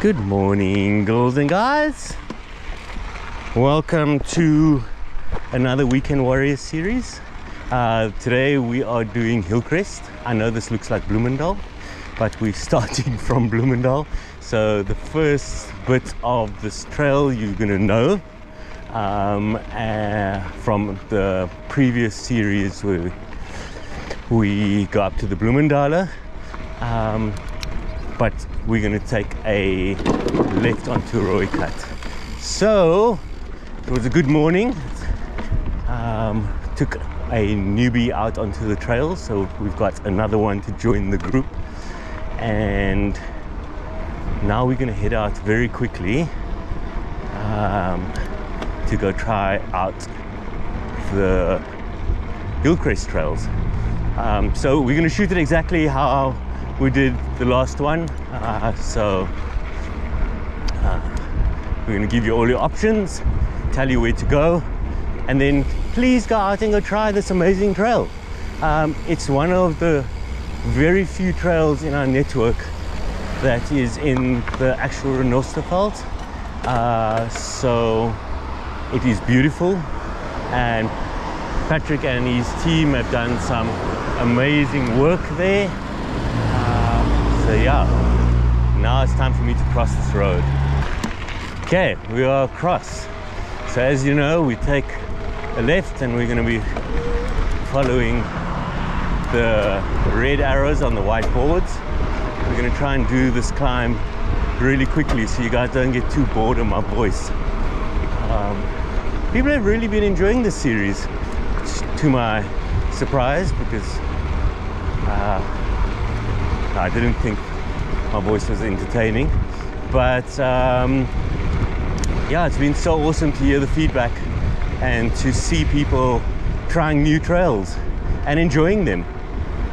Good morning, girls and guys. Welcome to another Weekend Warriors series. Today we are doing Hillcrest. I know this looks like Bloemendal, but we're starting from Bloemendal. So the first bit of this trail you're gonna know from the previous series where we go up to the Bloemendaaler. But we're going to take a left onto Rooikat. So it was a good morning. Took a newbie out onto the trail, so we've got another one to join the group, and now we're going to head out very quickly to go try out the Hillcrest Trails. So we're going to shoot it exactly how we did the last one. We're going to give you all your options, tell you where to go, and then please go out and go try this amazing trail. It's one of the very few trails in our network that is in the actual Renosterveld. So it is beautiful, and Patrick and his team have done some amazing work there. So yeah, now it's time for me to cross this road. Okay, we are across. So as you know, we take a left and we're going to be following the red arrows on the white boards. We're going to try and do this climb really quickly so you guys don't get too bored of my voice. People have really been enjoying this series, to my surprise, because I didn't think my voice was entertaining, but yeah, it's been so awesome to hear the feedback and to see people trying new trails and enjoying them.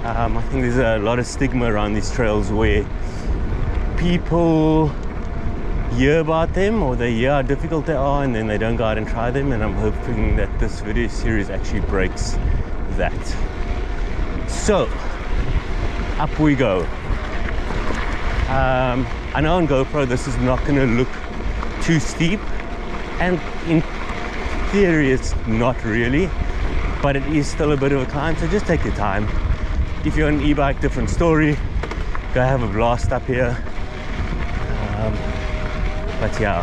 I think there's a lot of stigma around these trails where people hear about them or they hear how difficult they are and then they don't go out and try them, and I'm hoping that this video series actually breaks that. So up we go. I know on GoPro this is not going to look too steep, and in theory it's not really, but it is still a bit of a climb, so just take your time. If you're on an e-bike, different story, go have a blast up here. But yeah,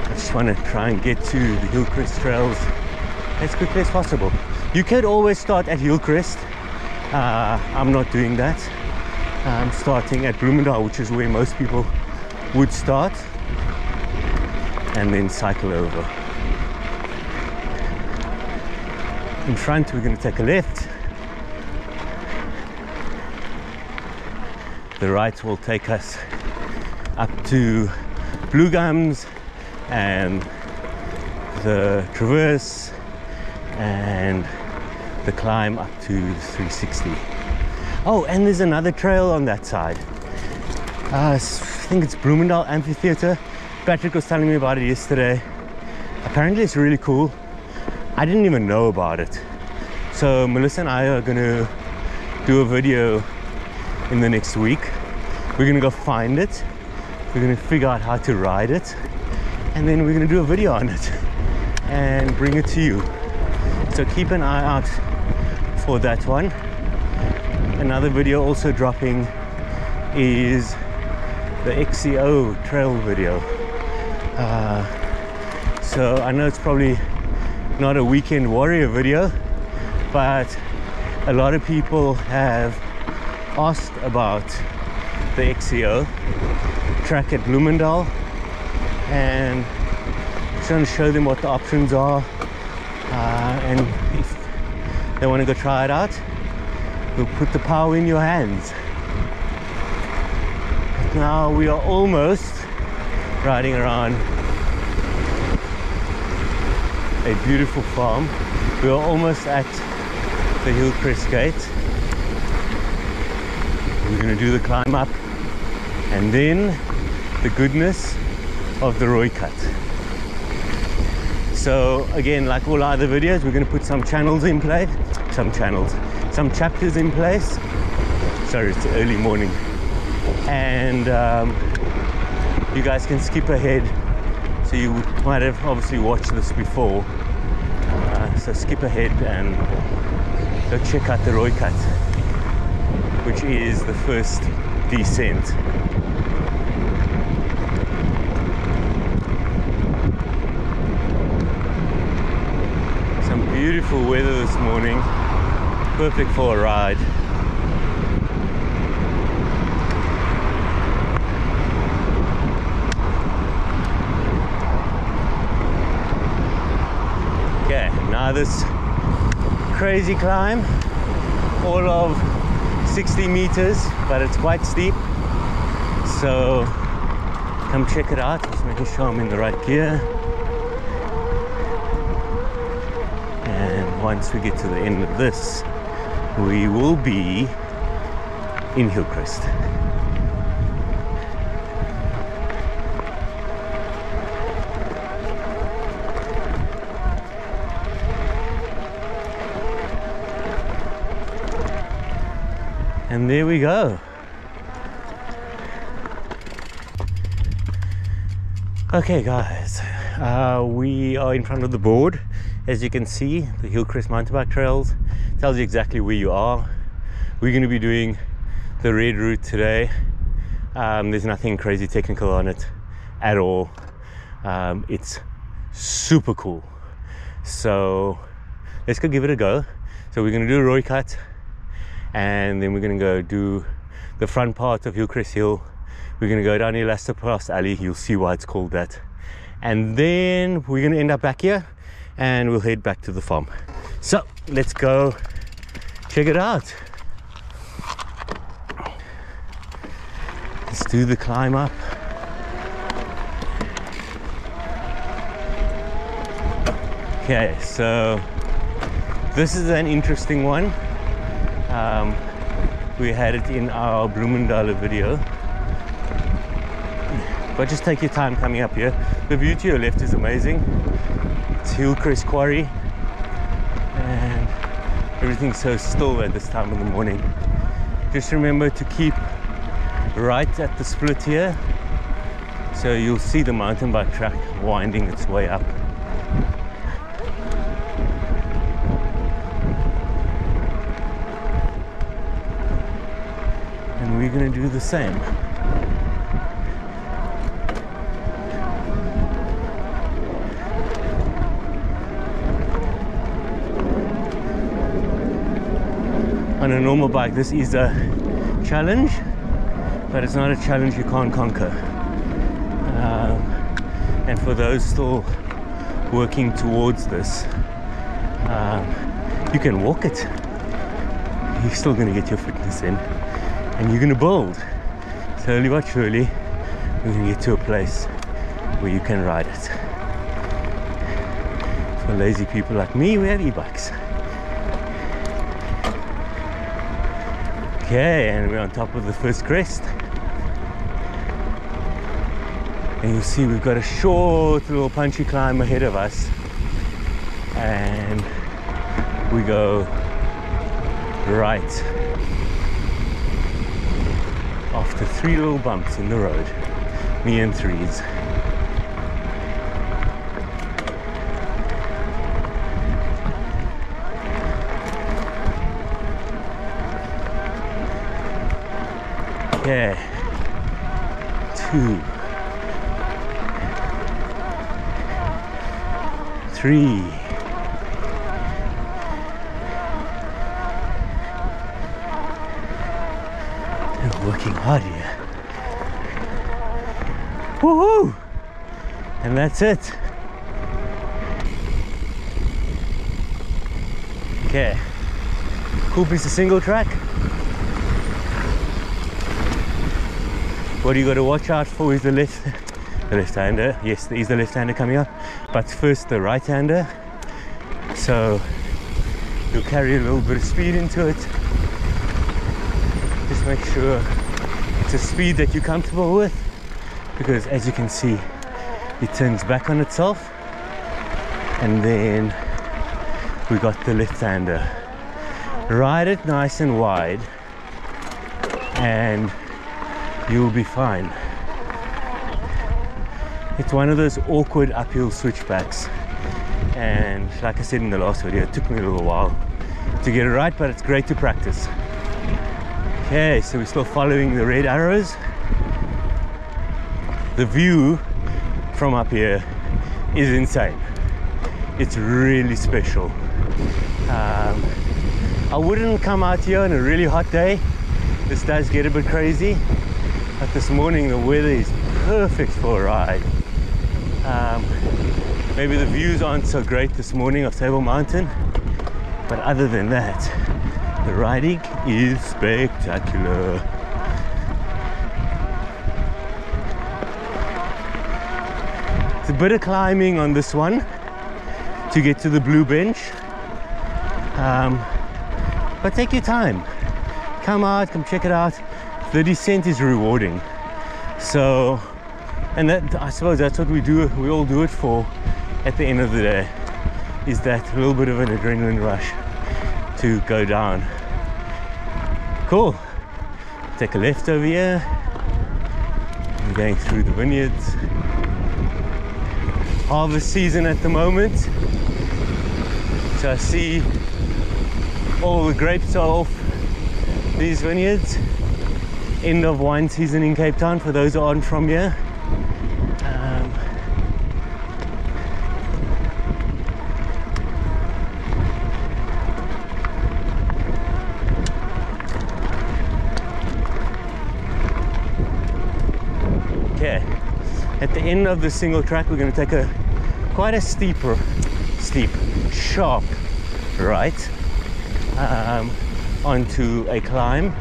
I just want to try and get to the Hillcrest Trails as quickly as possible. You could always start at Hillcrest. I'm not doing that. I'm starting at Bloemendal, which is where most people would start, and then cycle over. In front we're going to take a left. The right will take us up to Bluegums and the traverse and the climb up to the 360. Oh, and there's another trail on that side. I think it's Bloemendal Amphitheater. Patrick was telling me about it yesterday. Apparently it's really cool. I didn't even know about it. So Melissa and I are gonna do a video in the next week. We're gonna go find it. We're gonna figure out how to ride it, and then we're gonna do a video on it and bring it to you. So keep an eye out for that one. Another video also dropping is the XCO trail video. So I know it's probably not a Weekend Warrior video, but a lot of people have asked about the XCO track at Bloemendal, and I'm trying to show them what the options are, and if they want to go try it out, we'll put the power in your hands. Now we are almost riding around a beautiful farm. We are almost at the Hillcrest gate. We're going to do the climb up, and then the goodness of the Rooikat. So again, like all other videos, we're going to put some channels in place, some chapters in place. Sorry, it's early morning, and you guys can skip ahead. So you might have obviously watched this before. So skip ahead and go check out the Rooikat, which is the first descent. Some beautiful weather this morning, perfect for a ride. Okay, now this crazy climb, all of 60 meters, but it's quite steep, so come check it out. Just making sure I'm in the right gear. And once we get to the end of this, we will be in Hillcrest. And there we go. Okay guys, we are in front of the board. As you can see, the Hillcrest Mountain Trails tells you exactly where you are. We're going to be doing the red route today. There's nothing crazy technical on it at all. It's super cool. So let's go give it a go. So we're going to do a Rooikat, and then we're going to go do the front part of Hillcrest Hill. We're going to go down Elastoplast Alley. You'll see why it's called that. And then we're going to end up back here and we'll head back to the farm. So let's go check it out. Let's do the climb up. Okay, so this is an interesting one. We had it in our Bloemendaaler video, but just take your time coming up here. The view to your left is amazing. It's Hillcrest Quarry, and everything's so still at this time of the morning. Just remember to keep right at the split here, so you'll see the mountain bike track winding its way up. And we're going to do the same. On a normal bike, this is a challenge, but it's not a challenge you can't conquer. And for those still working towards this, you can walk it. You're still going to get your fitness in, and you're going to build. Slowly but surely, we're going to get to a place where you can ride it. For lazy people like me, we have e-bikes. Okay, and we're on top of the first crest. And you'll see we've got a short little punchy climb ahead of us. And we go right after 3 little bumps in the road. Me and threes. Okay, 2, 3, I'm working hard here. Woohoo! And that's it. Okay, cool piece of single track. What you got to watch out for is the left-hander. Yes, there is the left-hander coming up, but first the right-hander. So you'll carry a little bit of speed into it. Just make sure it's a speed that you're comfortable with, because as you can see, it turns back on itself. And then we got the left-hander. Ride it nice and wide, and you'll be fine. It's one of those awkward uphill switchbacks, and like I said in the last video, it took me a little while to get it right, but it's great to practice. Okay, so we're still following the red arrows. The view from up here is insane. It's really special. I wouldn't come out here on a really hot day. This does get a bit crazy, but this morning the weather is perfect for a ride. Maybe the views aren't so great this morning of Table Mountain, but other than that, the riding is spectacular. It's a bit of climbing on this one to get to the blue bench, but take your time. Come out, come check it out. The descent is rewarding. So, and that, I suppose that's what we do. We all do it for at the end of the day, is that little bit of an adrenaline rush to go down. Cool. Take a left over here. I'm going through the vineyards. Harvest season at the moment. So I see all the grapes are off these vineyards. End of wine season in Cape Town for those who aren't from here. Okay, at the end of the single track, we're going to take quite a steep, sharp right onto a climb.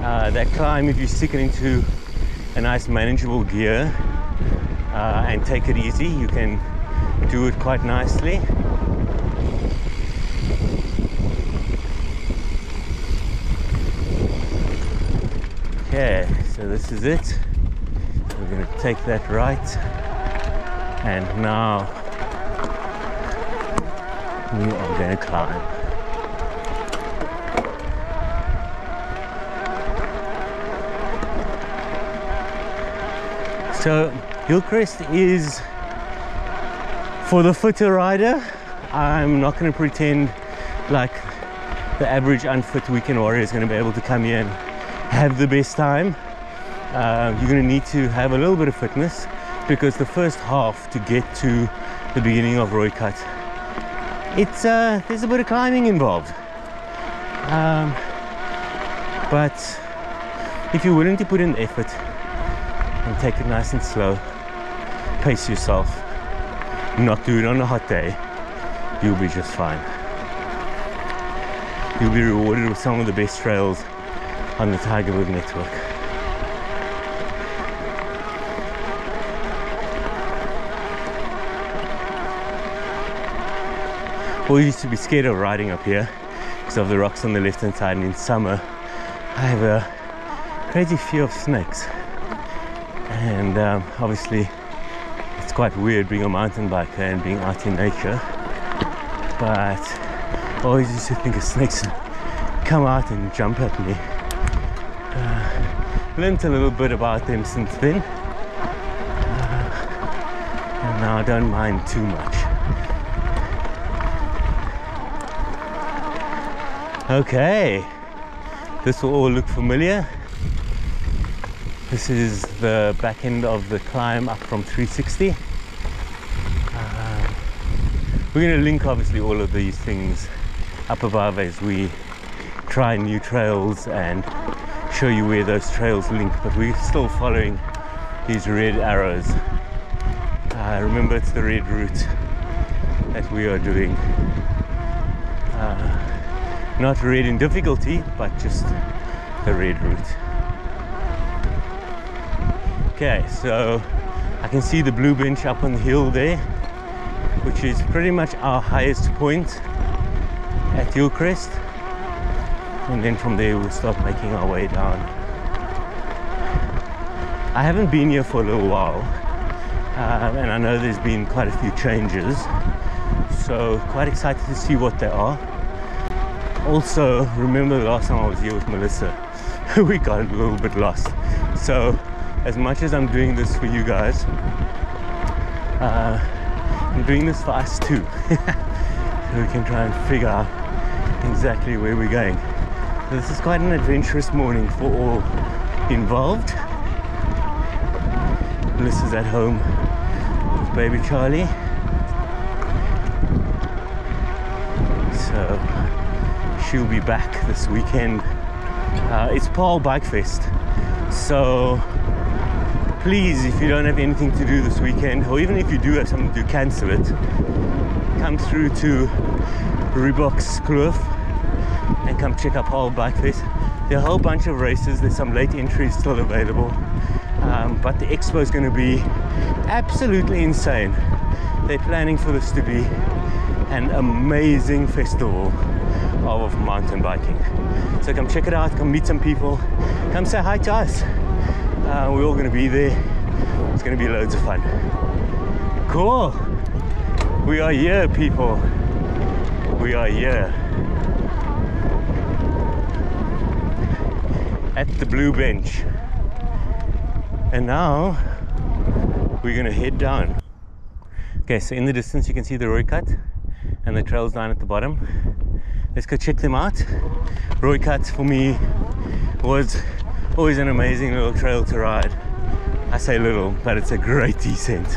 That climb, if you stick it into a nice manageable gear and take it easy, you can do it quite nicely. Okay, so this is it. We're going to take that right, and now we are going to climb. So Hillcrest is for the fitter rider. I'm not going to pretend like the average unfit weekend warrior is going to be able to come here and have the best time. You're going to need to have a little bit of fitness, because the first half to get to the beginning of Rooikat, there's a bit of climbing involved. But if you're willing to put in the effort and take it nice and slow, pace yourself, not do it on a hot day, you'll be just fine. You'll be rewarded with some of the best trails on the Tigerberg network. Always used to be scared of riding up here because of the rocks on the left hand side, and in summer I have a crazy fear of snakes. And obviously it's quite weird being a mountain biker and being out in nature, but I always used to think of snakes come out and jump at me. Learned a little bit about them since then, and now I don't mind too much. Okay, this will all look familiar. This is the back end of the climb up from 360. We're going to link obviously all of these things up above as we try new trails and show you where those trails link, but we're still following these red arrows. Remember, it's the red route that we are doing. Not red in difficulty, but just the red route. Okay, so I can see the blue bench up on the hill there, which is pretty much our highest point at Hillcrest, and then from there we'll start making our way down. I haven't been here for a little while, and I know there's been quite a few changes, so quite excited to see what they are. Also, remember the last time I was here with Melissa, we got a little bit lost, so as much as I'm doing this for you guys, I'm doing this for us too. So we can try and figure out exactly where we're going. So this is quite an adventurous morning for all involved. Bliss is at home with baby Charlie. So she'll be back this weekend. It's Paul Bike Fest. So please, if you don't have anything to do this weekend, or even if you do have something to do, cancel it. Come through to Renosterveld and come check out Paul Bike Fest. There are a whole bunch of races. There's some late entries still available. But the expo is going to be absolutely insane. They're planning for this to be an amazing festival of mountain biking. So come check it out, come meet some people, come say hi to us. We're all going to be there. It's going to be loads of fun. Cool. We are here, people. We are here at the Blue Bench. And now we're going to head down. Okay, so in the distance you can see the Rooikat and the trails down at the bottom. Let's go check them out. Rooikat for me was always an amazing little trail to ride. I say little, but it's a great descent.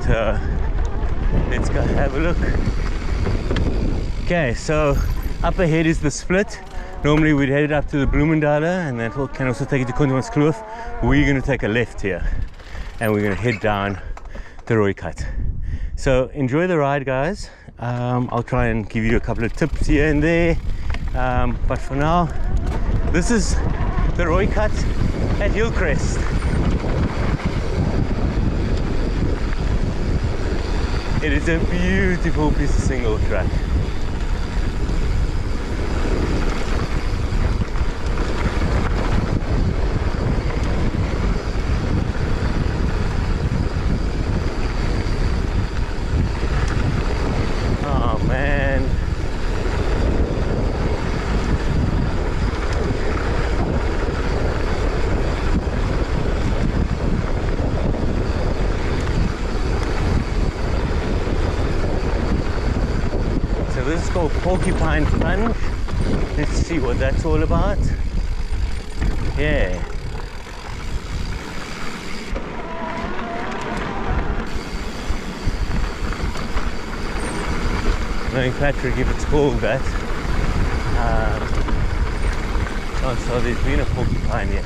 So let's go have a look. Okay, so up ahead is the split. Normally we'd head up to the Bloemendaaler and then can also take it to Contermanskloof. We're going to take a left here and we're going to head down the Rooikat. So enjoy the ride, guys. I'll try and give you a couple of tips here and there. But for now, this is the Rooikat at Hillcrest. It is a beautiful piece of single track. Oh man. This is called Porcupine Plunge. Let's see what that's all about. Yeah. Knowing Patrick, if it's called that. So there's been a porcupine here.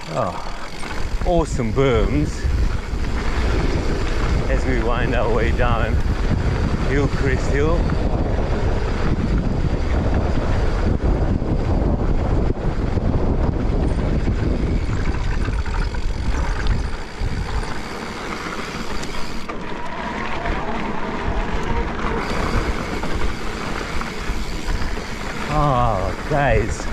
Oh, awesome berms as we wind our way down Hillcrest Hill. Oh, guys.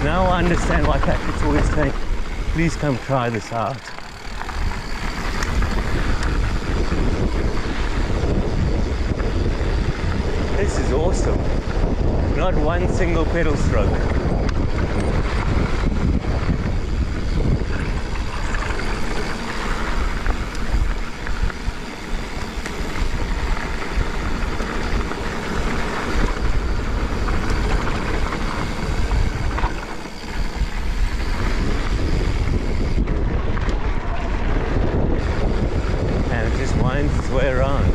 Now I understand why Patrick's always saying, please come try this out. This is awesome. Not one single pedal stroke. And it just winds its way around.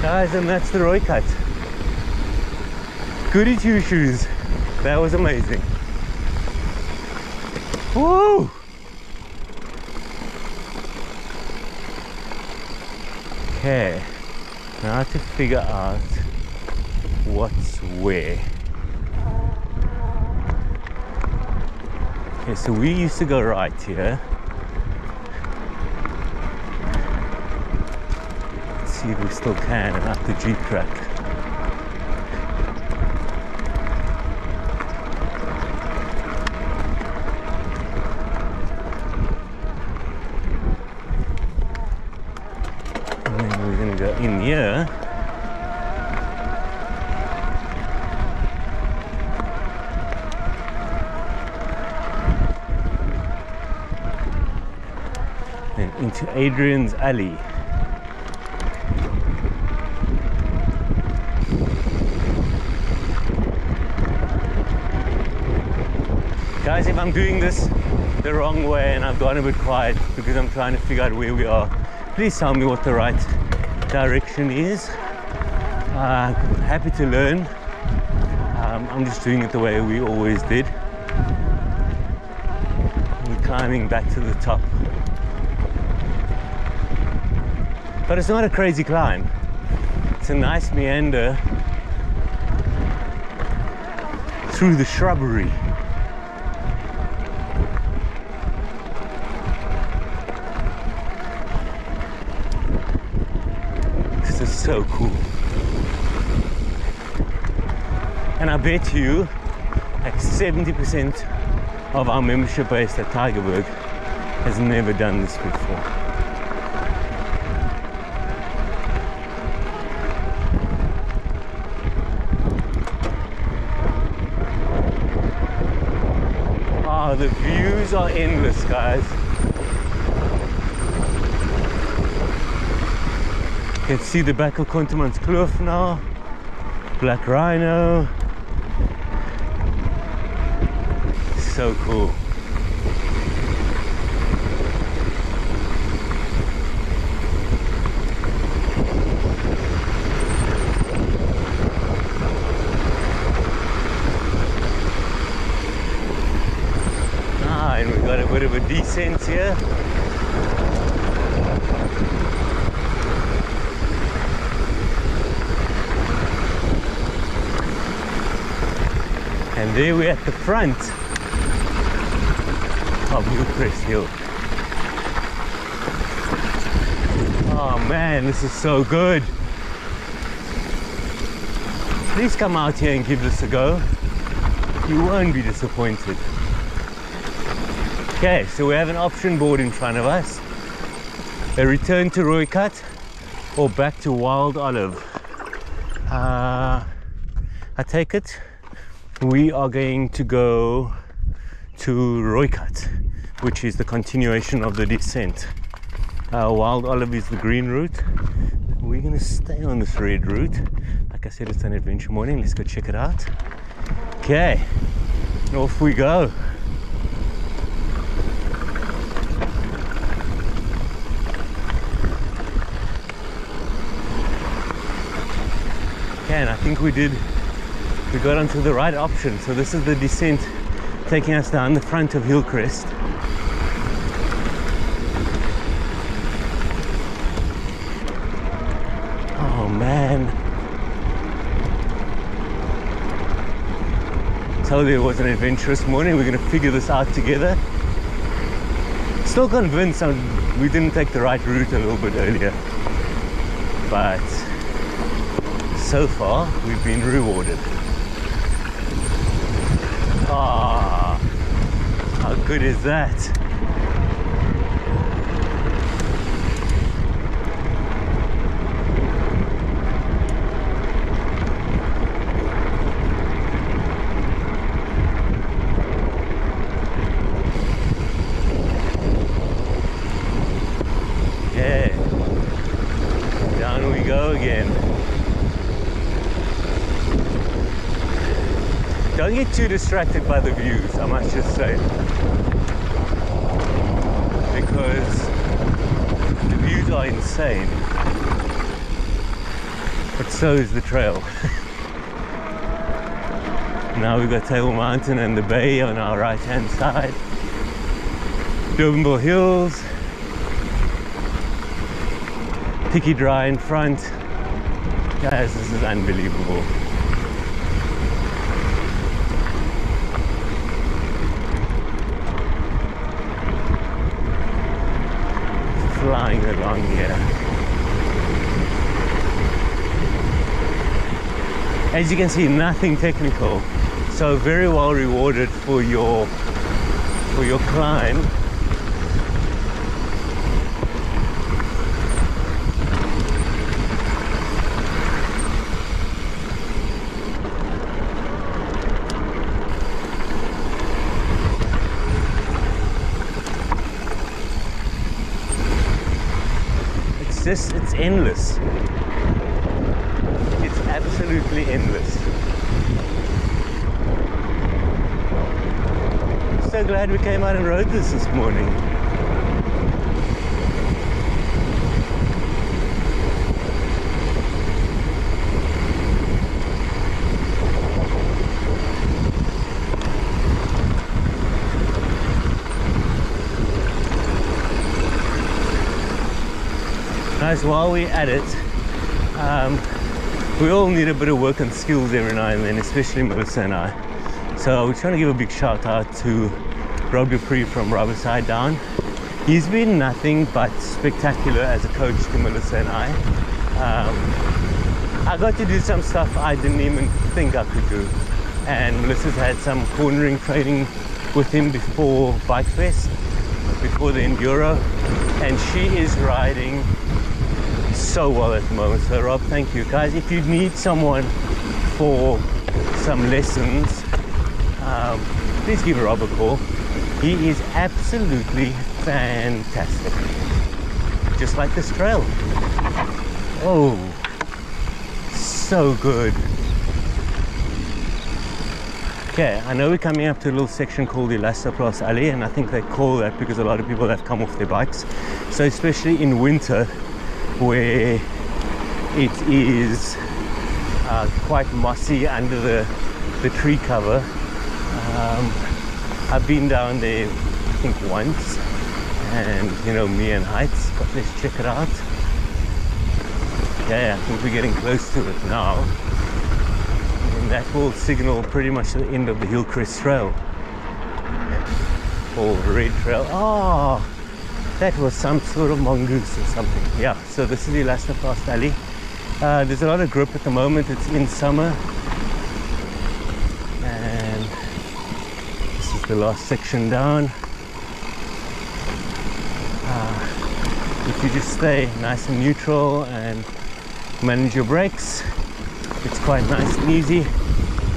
Guys, and that's the Rooikat. Goody two shoes. That was amazing. Woo! Okay. Now to figure out what's where. Okay, so we used to go right here. Let's see if we still can and up the Jeep track. And then we're going to go in here. Into Adrians Alley. Guys, if I'm doing this the wrong way and I've gone a bit quiet because I'm trying to figure out where we are, please tell me what the right direction is. Happy to learn. I'm just doing it the way we always did. We're climbing back to the top. But it's not a crazy climb. It's a nice meander through the shrubbery. This is so cool. And I bet you like 70% of our membership base at Tygerberg has never done this before. The views are endless, guys. You can see the back of Contermanskloof now. Black Rhino. So cool. And we've got a bit of a descent here. And there we're at the front of Hillcrest Hill. Oh man, this is so good. Please come out here and give this a go. You won't be disappointed. Okay, so we have an option board in front of us. A return to Rooikat or back to Wild Olive. I take it we are going to go to Rooikat, which is the continuation of the descent. Wild Olive is the green route. We're going to stay on this red route. Like I said, it's an adventure morning. Let's go check it out. Okay, off we go. And I think we got onto the right option. So this is the descent taking us down the front of Hillcrest. Oh man. Told you it was an adventurous morning. We're going to figure this out together. Still convinced we didn't take the right route a little bit earlier. But so far, we've been rewarded. Ah, how good is that? Yeah, down we go again. Don't get too distracted by the views, I must just say. Because the views are insane. But so is the trail. Now we've got Table Mountain and the bay on our right hand side. Bloemendal Hills. Tikkie Draai in front. Guys, this is unbelievable. Flying along here. As you can see, nothing technical, so very well rewarded for your climb. It's endless. It's absolutely endless. So glad we came out and rode this morning. Guys, while we're at it, we all need a bit of work and skills every now and then, especially Melissa and I. So we're trying to give a big shout out to Rob Dupree from Rubber Side Down. He's been nothing but spectacular as a coach to Melissa and I. I got to do some stuff I didn't even think I could do. And Melissa's had some cornering training with him before Bike Fest, before the Enduro. And she is riding so well at the moment. So Rob, thank you. Guys, if you need someone for some lessons, please give Rob a call. He is absolutely fantastic, just like this trail. Oh, so good. Okay, I know we're coming up to a little section called Elastoplast Alley, and I think they call that because a lot of people have come off their bikes. So especially in winter, where it is quite mossy under the tree cover. I've been down there, I think, once, and you know, me and heights, but let's check it out. Yeah, I think we're getting close to it now, and that will signal pretty much the end of the Hillcrest Trail or Red Trail. Oh, that was some sort of mongoose or something. Yeah, so this is the Elastoplast Alley. There's a lot of grip at the moment. It's in summer, and this is the last section down. If you just stay nice and neutral and manage your brakes, it's quite nice and easy.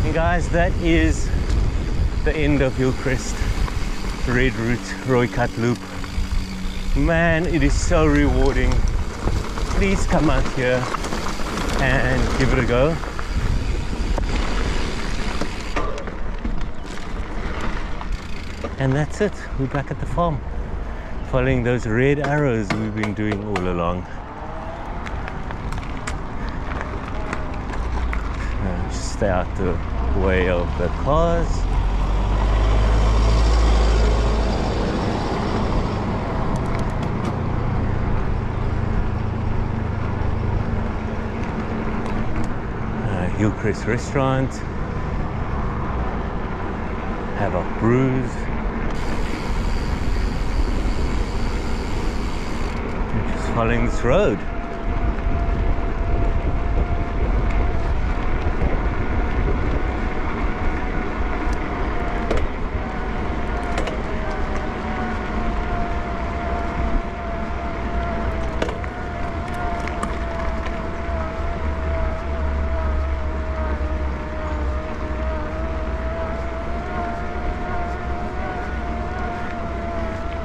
And guys, that is the end of Hillcrest Red Route Rooikat Loop. Man, it is so rewarding. Please come out here and give it a go. And that's it. We're back at the farm, following those red arrows we've been doing all along. Just stay out the way of the cars. Hillcrest restaurant, have our brews. Just following this road.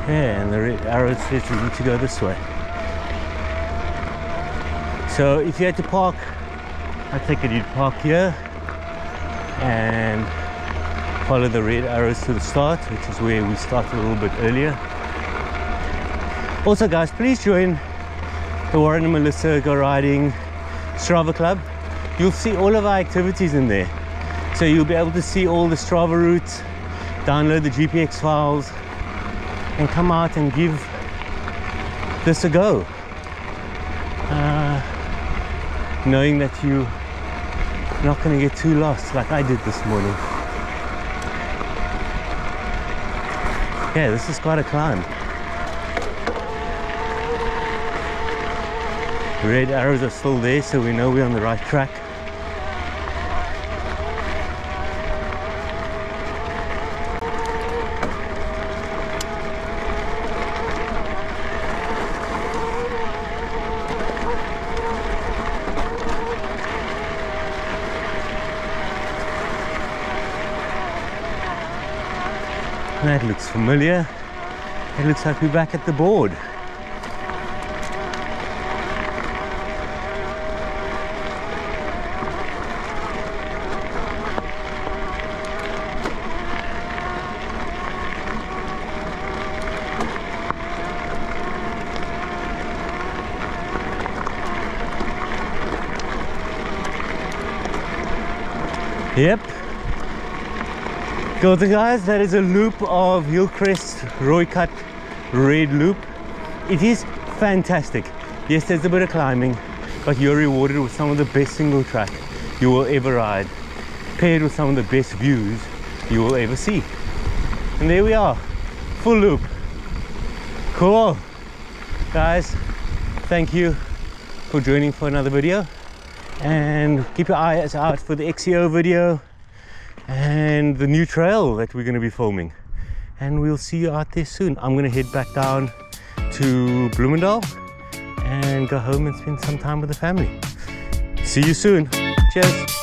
Yeah, and the red arrow says we need to go this way. So if you had to park, I take it you'd park here and follow the red arrows to the start, which is where we started a little bit earlier. Also guys, please join the Warren and Melissa Go Riding Strava Club. You'll see all of our activities in there. So you'll be able to see all the Strava routes, download the GPX files, and come out and give knowing that you're not going to get too lost like I did this morning. Yeah, this is quite a climb. The red arrows are still there, so we know we're on the right track. That looks familiar. It looks like we're back at the board. Yep. Got it, guys. That is a loop of Hillcrest Rooikat Red loop. It is fantastic. Yes, there's a bit of climbing, but you're rewarded with some of the best single track you will ever ride, paired with some of the best views you will ever see. And there we are, full loop. Cool. Guys, thank you for joining for another video, and keep your eyes out for the XCO video and the new trail that we're going to be filming, and we'll see you out there soon. I'm going to head back down to Bloemendal and go home and spend some time with the family. See you soon. Cheers.